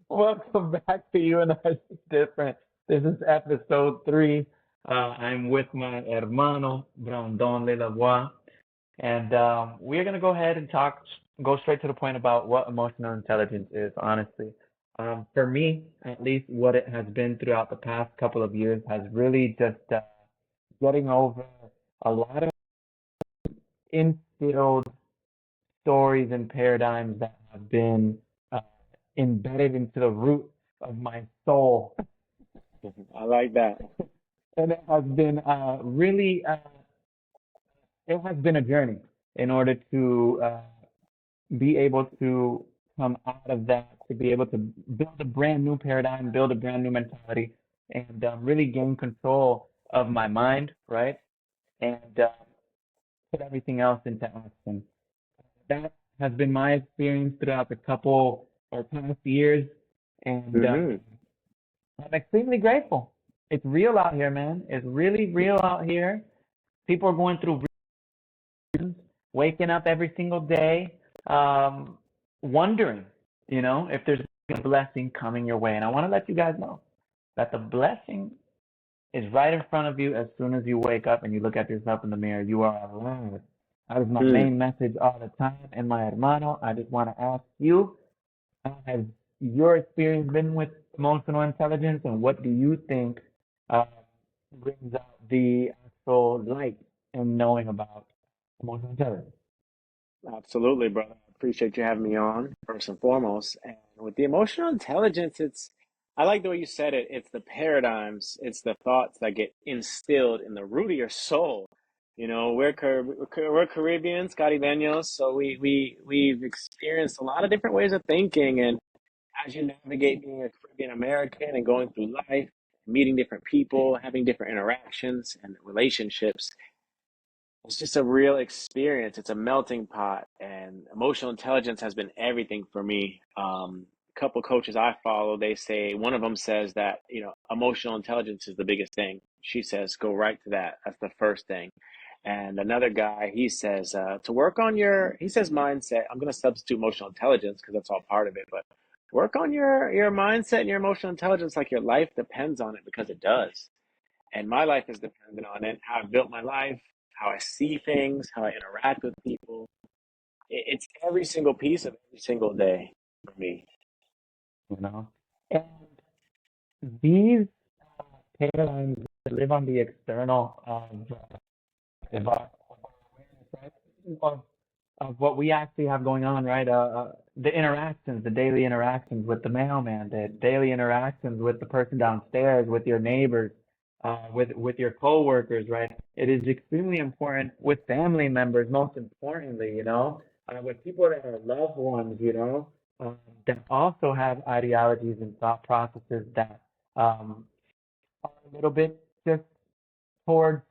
Welcome back to You and I Are Different. This is episode three. I'm with my hermano, Brandon Lilavois, and we're going to go ahead and go straight to the point about what emotional intelligence is, honestly. For me, at least, what it has been throughout the past couple of years has really just getting over a lot of instilled stories and paradigms that have been uh, embedded into the root of my soul. I like that. And it has been it has been a journey in order to be able to come out of that, to be able to build a brand new paradigm, build a brand new mentality, and really gain control of my mind, right? And put everything else into action. That has been my experience throughout the couple or past years, and Hmm. I'm extremely grateful. It's real out here, man. It's really real out here. People are going through waking up every single day, um, wondering, if there's a blessing coming your way. And I want to let you guys know that the blessing is right in front of you as soon as you wake up and you look at yourself in the mirror. You are alive. That is my Mm. main message all the time. And my hermano, I just want to ask you, how has your experience been with emotional intelligence, and what do you think uh, brings out the actual light in knowing about emotional intelligence? Absolutely, brother. I appreciate you having me on, first and foremost. And with the emotional intelligence, I like the way you said it. It's the paradigms, it's the thoughts that get instilled in the root of your soul. We're Caribbeans, Caribeños, so we've experienced a lot of different ways of thinking. And as you navigate being a Caribbean American and going through life, meeting different people, having different interactions and relationships, it's just a real experience. It's a melting pot, and emotional intelligence has been everything for me. A couple coaches I follow, they say one of them says that emotional intelligence is the biggest thing. She says go right to that. That's the first thing. And another guy, he says to work on he says mindset. I'm going to substitute emotional intelligence because that's all part of it, but work on your mindset and your emotional intelligence like your life depends on it because it does. And my life is dependent on it. How I built my life, how I see things, how I interact with people. It's every single piece of every single day for me. You know, and these paradigms that live on the external of our awareness, right? Of, of what we actually have going on, right? The interactions, the daily interactions with the mailman, the daily interactions with the person downstairs, with your neighbors, with your coworkers, right? It is extremely important with family members, most importantly, with people that are loved ones, that also have ideologies and thought processes that um, are a little bit just towards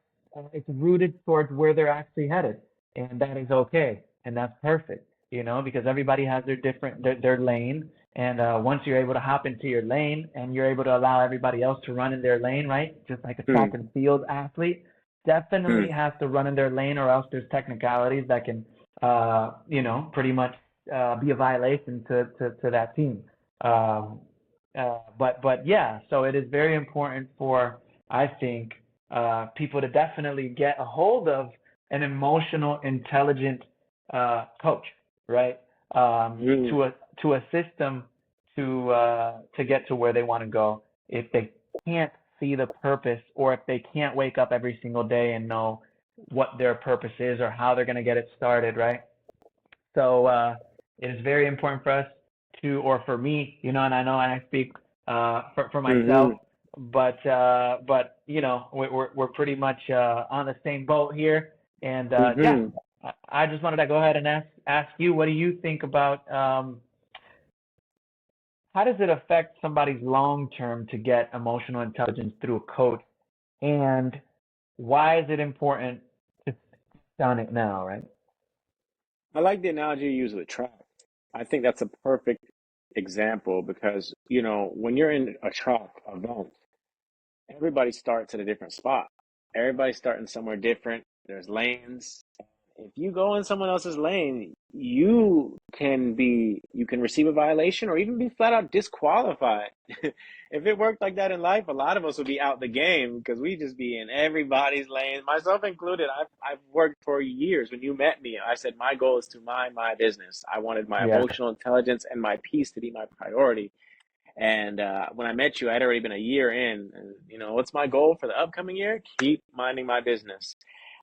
it's rooted towards where they're actually headed, and that is okay, and that's perfect, because everybody has their lane, and once you're able to hop into your lane and you're able to allow everybody else to run in their lane, right? Just like a track Hmm. and field athlete definitely Hmm. has to run in their lane, or else there's technicalities that can, pretty much be a violation to that team. Um, but yeah, so it is very important for, I think, people to definitely get a hold of an emotional, intelligent coach, right? Hmm. To assist them to get to where they want to go. If they can't see the purpose, or if they can't wake up every single day and know what their purpose is or how they're going to get it started, right? So it is very important for us to, or for me, and I know I speak for myself, Hmm. but we're pretty much on the same boat here. And yeah, Hmm. I just wanted to go ahead and ask you, what do you think about how does it affect somebody's long term to get emotional intelligence through a coach, and why is it important to focus on it now, right? I like the analogy you use with track. I think that's a perfect example because, when you're in a track event, everybody starts at a different spot. Everybody's starting somewhere different. There's lanes. if you go in someone else's lane, you can receive a violation or even be flat out disqualified. If it worked like that in life, a lot of us would be out the game because we just be in everybody's lane, myself included. I've worked for years. When you met me, I said my goal is to mind my business. I wanted my Yeah. emotional intelligence and my peace to be my priority. And when I met you, I'd already been a year in. And, what's my goal for the upcoming year? Keep minding my business.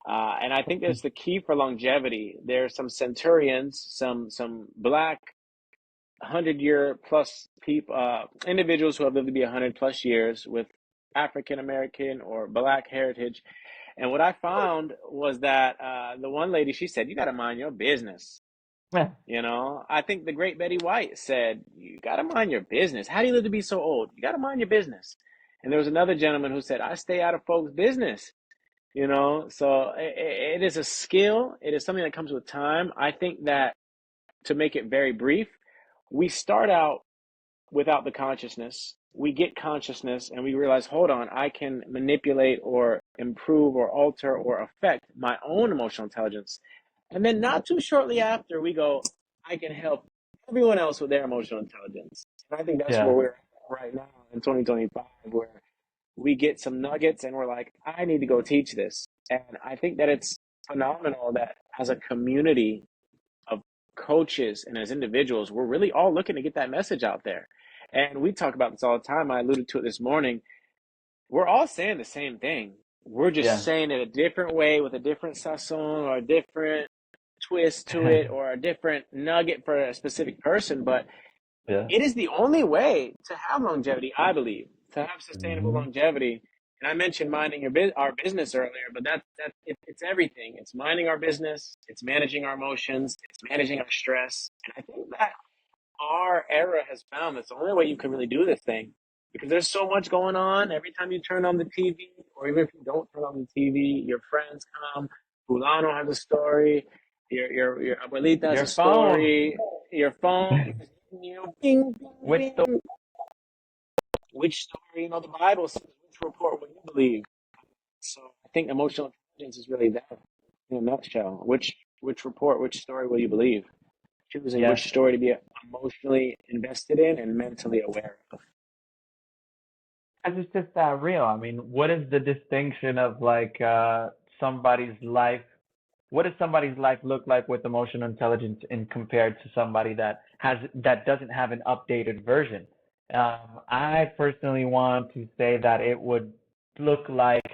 And I think that's the key for longevity. There are some centurions, some black 100-year plus people, individuals who have lived to be 100 plus years with African American or black heritage. And what I found was that the one lady, she said, "You got to mind your business." Yeah. I think the great Betty White said, "You got to mind your business. How do you live to be so old? You got to mind your business." And there was another gentleman who said, "I stay out of folks' business." So it is a skill. It is something that comes with time. I think that, to make it very brief, we start out without the consciousness. We get consciousness and we realize, hold on, I can manipulate or improve or alter or affect my own emotional intelligence. And then not too shortly after, we go, I can help everyone else with their emotional intelligence. And I think that's where Yeah. we're at right now in 2025, where we get some nuggets and we're like, I need to go teach this. And I think that it's phenomenal that as a community of coaches and as individuals, we're really all looking to get that message out there. And we talk about this all the time. I alluded to it this morning. We're all saying the same thing. We're just Yeah. saying it a different way with a different sazon or a different twist to it or a different nugget for a specific person. But Yeah. it is the only way to have longevity, I believe, to have sustainable Hmm. longevity. And I mentioned minding our business earlier, but it's everything. It's minding our business, it's managing our emotions, it's managing our stress. And I think that our era has found that's the only way you can really do this thing, because there's so much going on. Every time you turn on the TV, or even if you don't turn on the TV, your friends come. Fulano has a story. Your abuelita has a Your phone. story. Your phone is hitting you, bing, bing, Which bing. Which story? The Bible says, which report will you believe? So I think emotional intelligence is really that in a nutshell. Which report, which story will you believe? Choosing Yes. which story to be emotionally invested in and mentally aware of. Because it's just that real. I mean, what is the distinction of like somebody's life? What does somebody's life look like with emotional intelligence in compared to somebody that doesn't have an updated version? I personally want to say that it would look like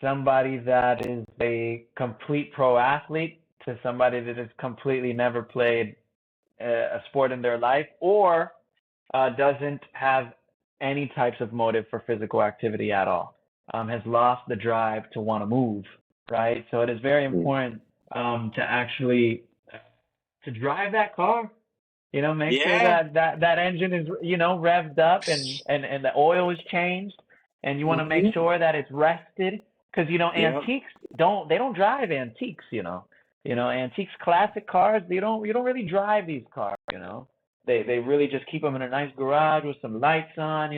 somebody that is a complete pro athlete to somebody that has completely never played a sport in their life, or doesn't have any types of motive for physical activity at all, has lost the drive to want to move, right? So it is very Mm. important to actually to drive that car. Make sure Yeah. that engine is, revved up and the oil is changed, and you want to make Mm-hmm. sure that it's rested, because Yep. antiques don't drive antiques. Antiques, classic cars, you don't really drive these cars. They really just keep them in a nice garage with some lights on.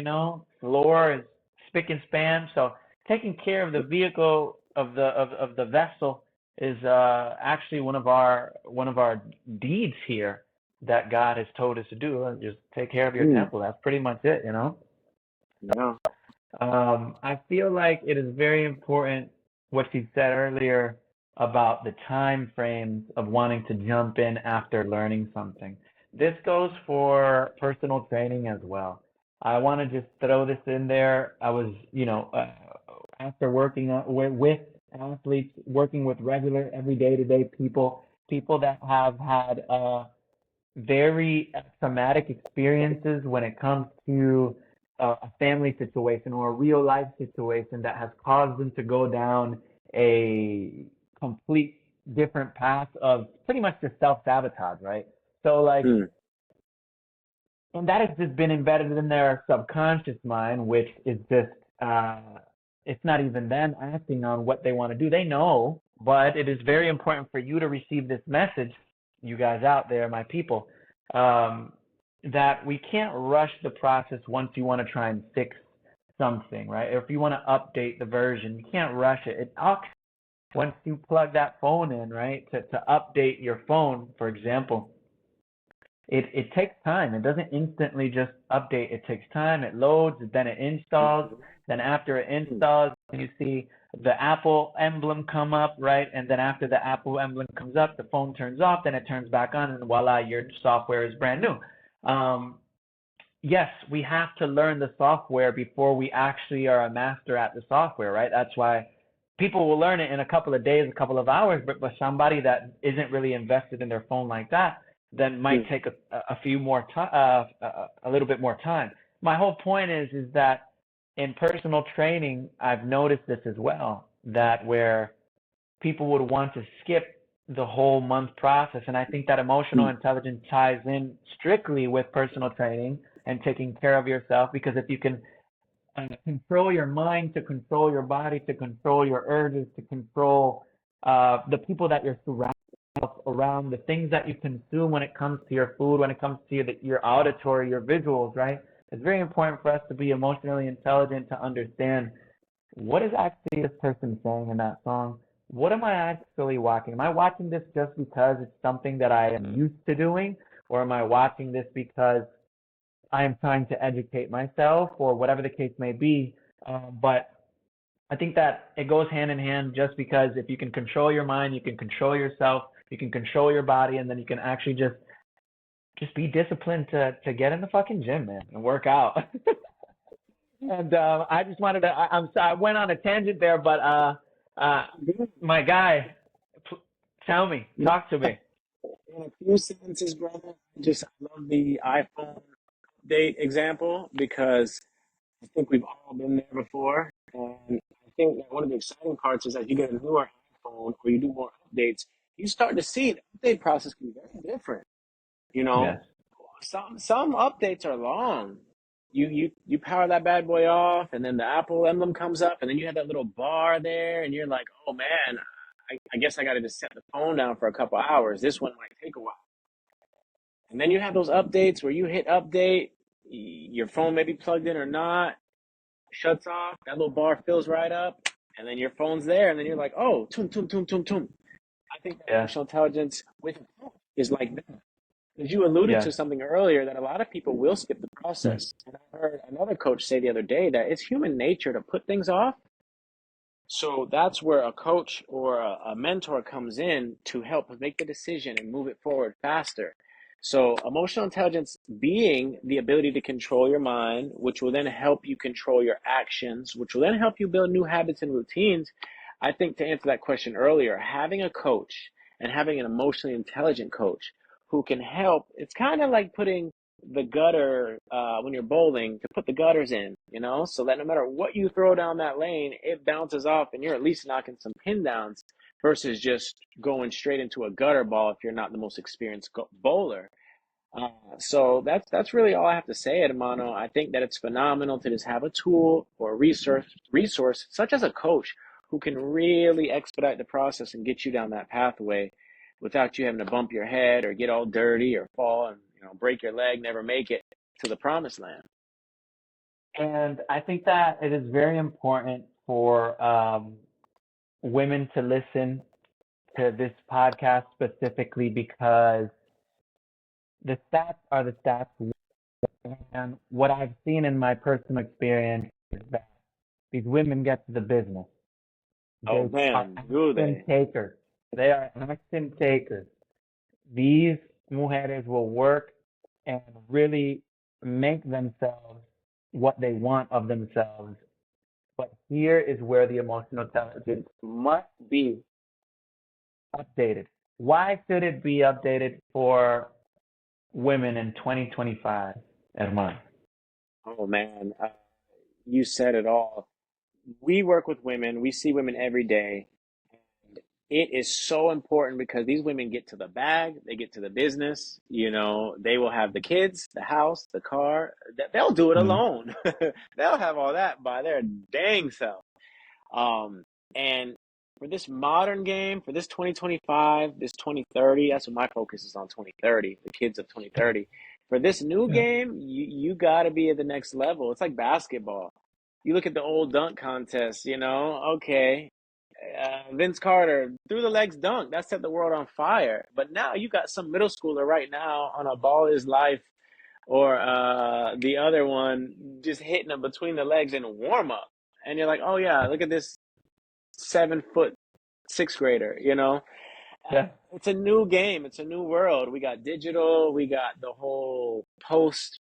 Floor is spick and span. So taking care of the vehicle of the vessel is actually one of our deeds here that God has told us to do. Just take care of your Mm. temple. That's pretty much it. Yeah. I feel like it is very important what you said earlier about the time frames of wanting to jump in after learning something. This goes for personal training as well. I want to just throw this in there. I was, after working with athletes, working with regular, everyday to day people, people that have had very traumatic experiences when it comes to a family situation or a real life situation that has caused them to go down a complete different path of pretty much just self-sabotage, right? So like, Mm. and that has just been embedded in their subconscious mind, which is just, uh, it's not even them acting on what they want to do. They know, but it is very important for you to receive this message, you guys out there, my people, um, that we can't rush the process once you want to try and fix something, right? Or if you want to update the version, you can't rush it. once you plug that phone in, right, to update your phone, for example, it takes time. It doesn't instantly just update. It takes time. It loads, then it installs. Then after it installs, you see the Apple emblem come up, right? And then after the Apple emblem comes up, the phone turns off, then it turns back on, and voila, your software is brand new. Yes, we have to learn the software before we actually are a master at the software, right? That's why people will learn it in a couple of days, a couple of hours, but somebody that isn't really invested in their phone like that, then might take a few more time, a little bit more time. My whole point is that in personal training, I've noticed this as well, that where people would want to skip the whole month process. And I think that emotional intelligence ties in strictly with personal training and taking care of yourself, because if you can control your mind, to control your body, to control your urges, to control the people that you're surrounded around, the things that you consume when it comes to your food, when it comes to your auditory, your visuals, right? It's very important for us to be emotionally intelligent to understand what is actually this person saying in that song. What am I actually watching? Am I watching this just because it's something that I am used to doing? Or am I watching this because I am trying to educate myself or whatever the case may be? But I think that it goes hand in hand, just because if you can control your mind, you can control yourself, you can control your body, and then you can actually just be disciplined to get in the fucking gym, man, and work out. And I just wanted to, I went on a tangent there, but my guy, tell me, talk to me. In a few sentences, brother, I love the iPhone update example because I think we've all been there before. And I think that one of the exciting parts is that you get a newer iPhone or you do more updates, you start to see the update process can be very different. You know, Yes, some updates are long. You power that bad boy off, and then the Apple emblem comes up, and then you have that little bar there, and you're like, oh man, I guess I got to just set the phone down for a couple hours. This one might take a while. And then you have those updates where you hit update, your phone may be plugged in or not, shuts off, that little bar fills right up, and then your phone's there, and then you're like, oh, tum, tum, tum, tum, tum. I think that yeah, emotional intelligence with a phone is like that. Because you alluded yeah, to something earlier that a lot of people will skip the process. And I heard another coach say the other day that it's human nature to put things off. So that's where a coach or a mentor comes in to help make the decision and move it forward faster. So emotional intelligence being the ability to control your mind, which will then help you control your actions, which will then help you build new habits and routines. I think to answer that question earlier, having a coach and having an emotionally intelligent coach who can help, it's kind of like putting the gutter when you're bowling, to put the gutters in, so that no matter what you throw down that lane, it bounces off and you're at least knocking some pin downs versus just going straight into a gutter ball if you're not the most experienced bowler. So that's really all I have to say, Hermano. I think that it's phenomenal to just have a tool or a resource such as a coach who can really expedite the process and get you down that pathway without you having to bump your head or get all dirty or fall and break your leg, never make it to the promised land. and I think that it is very important for women to listen to this podcast specifically, because the stats are the stats. And what I've seen in my personal experience is that these women get to the business. Oh They are man, do action they? takers. They are action takers. These mujeres will work and really make themselves what they want of themselves. But here is where the emotional intelligence must be updated. Why should it be updated for women in 2025, Herman? Oh man, you said it all. We work with women, we see women every day. It is so important because these women get to the bag, they get to the business, they will have the kids, the house, the car. They'll do it Mm-hmm. alone. They'll have all that by their dang self. Um, and for this modern game, for this 2025, this 2030, that's what my focus is on, 2030, the kids of 2030. For this new Yeah. game, you got to be at the next level. It's like basketball. You look at the old dunk contest, okay. Vince Carter threw the legs dunk. That set the world on fire. But now you got some middle schooler right now on a ball is life or the other one just hitting them between the legs in warm up. And you're like, oh yeah, look at this 7 foot sixth grader, you know? Yeah. It's a new game. It's a new world. We got digital. We got the whole post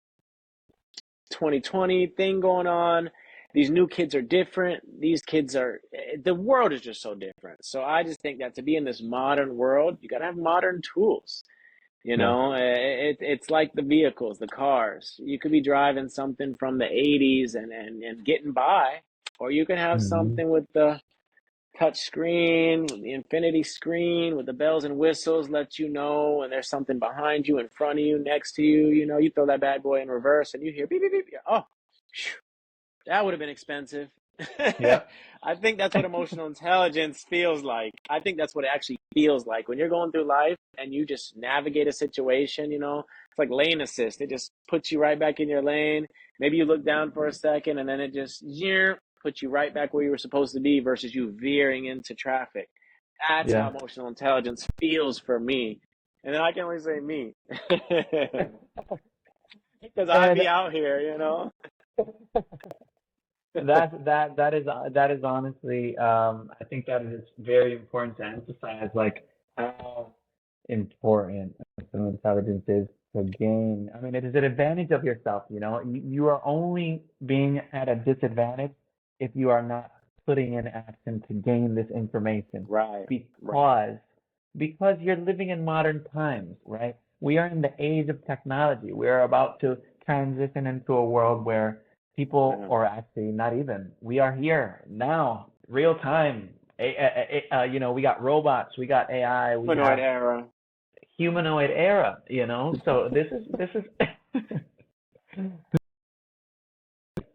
2020 thing going on. These new kids are different. These kids are, the world is just so different. So I just think that to be in this modern world, you got to have modern tools. You Yeah. know, it's like the vehicles, the cars. You could be driving something from the 80s and getting by, or you can have Hmm. something with the touch screen, the infinity screen with the bells and whistles let you know when there's something behind you, in front of you, next to you. You know, you throw that bad boy in reverse and you hear beep, beep, beep. Oh, phew, that would have been expensive. Yeah. I think that's what emotional intelligence feels like. I think that's what it actually feels like when you're going through life and you just navigate a situation, you know, it's like lane assist. It just puts you right back in your lane. Maybe you look down for a second and then it just puts you right back where you were supposed to be versus you veering into traffic. That's how Yeah. emotional intelligence feels for me. And then I can only say me because I And be out here, you know? that is honestly, I think that is very important to emphasize, like how important emotional intelligence is to gain. I mean, it is an advantage of yourself. You know, you are only being at a disadvantage if you are not putting in action to gain this information, Right, right. because you're living in modern times, right? We are in the age of technology. We are about to transition into a world where people, Yeah. or actually not even, we are here now, real time. You know, we got robots, we got AI, we Humanoid have era. humanoid era, you know. So this is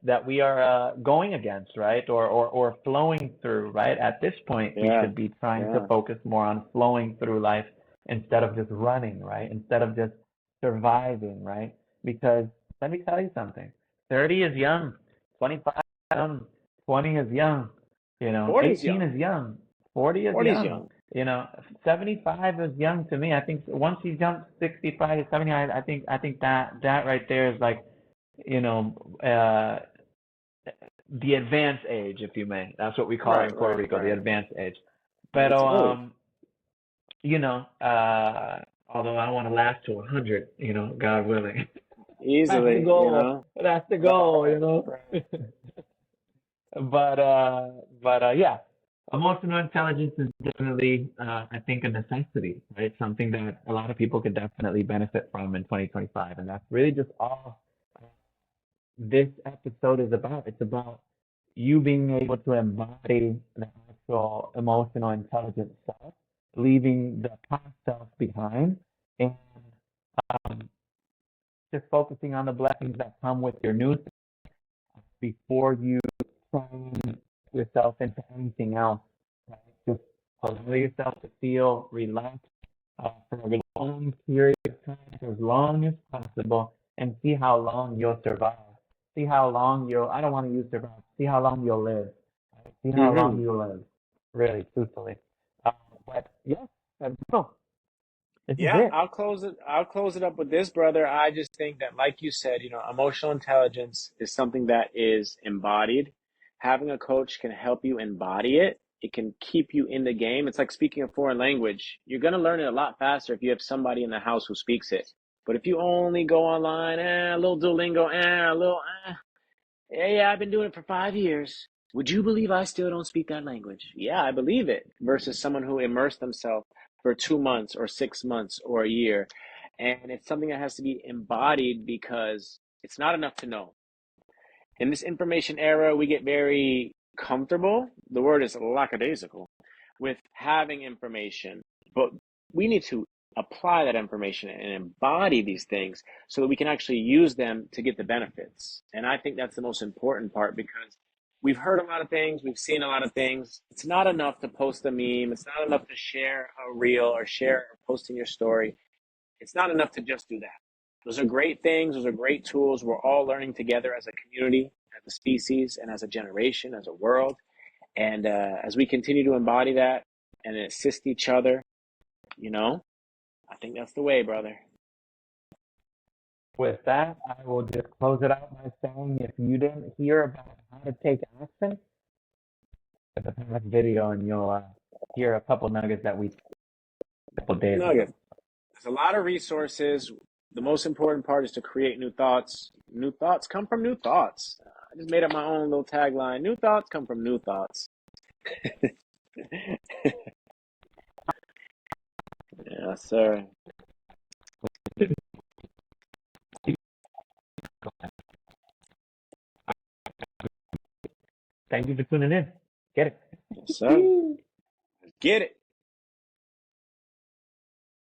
that we are going against, right? Or flowing through, right? At this point, we Yeah, should be trying to yeah. focus more on flowing through life instead of just running, right? Instead of just surviving, right? Because let me tell you something. 30 is young, 25 is young, 20 is young, you know, 40's 18 young. is young, 40 is 40's young, young. you know, 75 is young to me. I think once you jump 65 to 70, I think that right there is like, you know, the advanced age, if you may. That's what we call it Right, in Puerto right, Rico, the right. advanced age. But Absolutely. you know, although I want to last to 100, you know, God willing. That's the Easily, you goal. know. That's the goal, Right, you know. right. But yeah, emotional intelligence is definitely, I think, a necessity, right? Something that a lot of people could definitely benefit from in 2025, and that's really just all this episode is about. It's about you being able to embody the actual emotional intelligence self, leaving the past self behind, and um, just focusing on the blessings that come with your new self before you train yourself into anything else. Right? Just allow yourself to feel relaxed for a long period of time, for as long as possible, and see how long you'll survive. See how long you'll, I don't want to use survive, see how long you'll live. Right? See how long Mm-hmm. you'll live. Really, truthfully. Uh, but yes, no, this is Yeah, it. I'll close it up with this, brother. I just think that, like you said, you know, emotional intelligence is something that is embodied. Having a coach can help you embody it. It can keep you in the game. It's like speaking a foreign language. You're going to learn it a lot faster if you have somebody in the house who speaks it. But if you only go online, a little Duolingo, a little, yeah, I've been doing it for 5 years. Would you believe I still don't speak that language? Yeah, I believe it. Versus someone who immersed themselves for 2 months or 6 months or a year. And it's something that has to be embodied because it's not enough to know. In this information era, we get very comfortable. The word is lackadaisical with having information, but we need to apply that information and embody these things so that we can actually use them to get the benefits. And I think that's the most important part because we've heard a lot of things, we've seen a lot of things. It's not enough to post a meme, it's not enough to share a reel or share or post in your story. It's not enough to just do that. Those are great things. Those are great tools. We're all learning together as a community, as a species, and as a generation, as a world. And as we continue to embody that and assist each other, you know, I think that's the way, brother. With that, I will just close it out by saying if you didn't hear about how to take action, at the past video and you'll hear a couple nuggets that we a couple days ago. Nuggets. There's a lot of resources. The most important part is to create new thoughts. New thoughts come from new thoughts. I just made up my own little tagline. New thoughts come from new thoughts. Yes, sir. Thank you for tuning in. Get it. Yes, sir. Get it.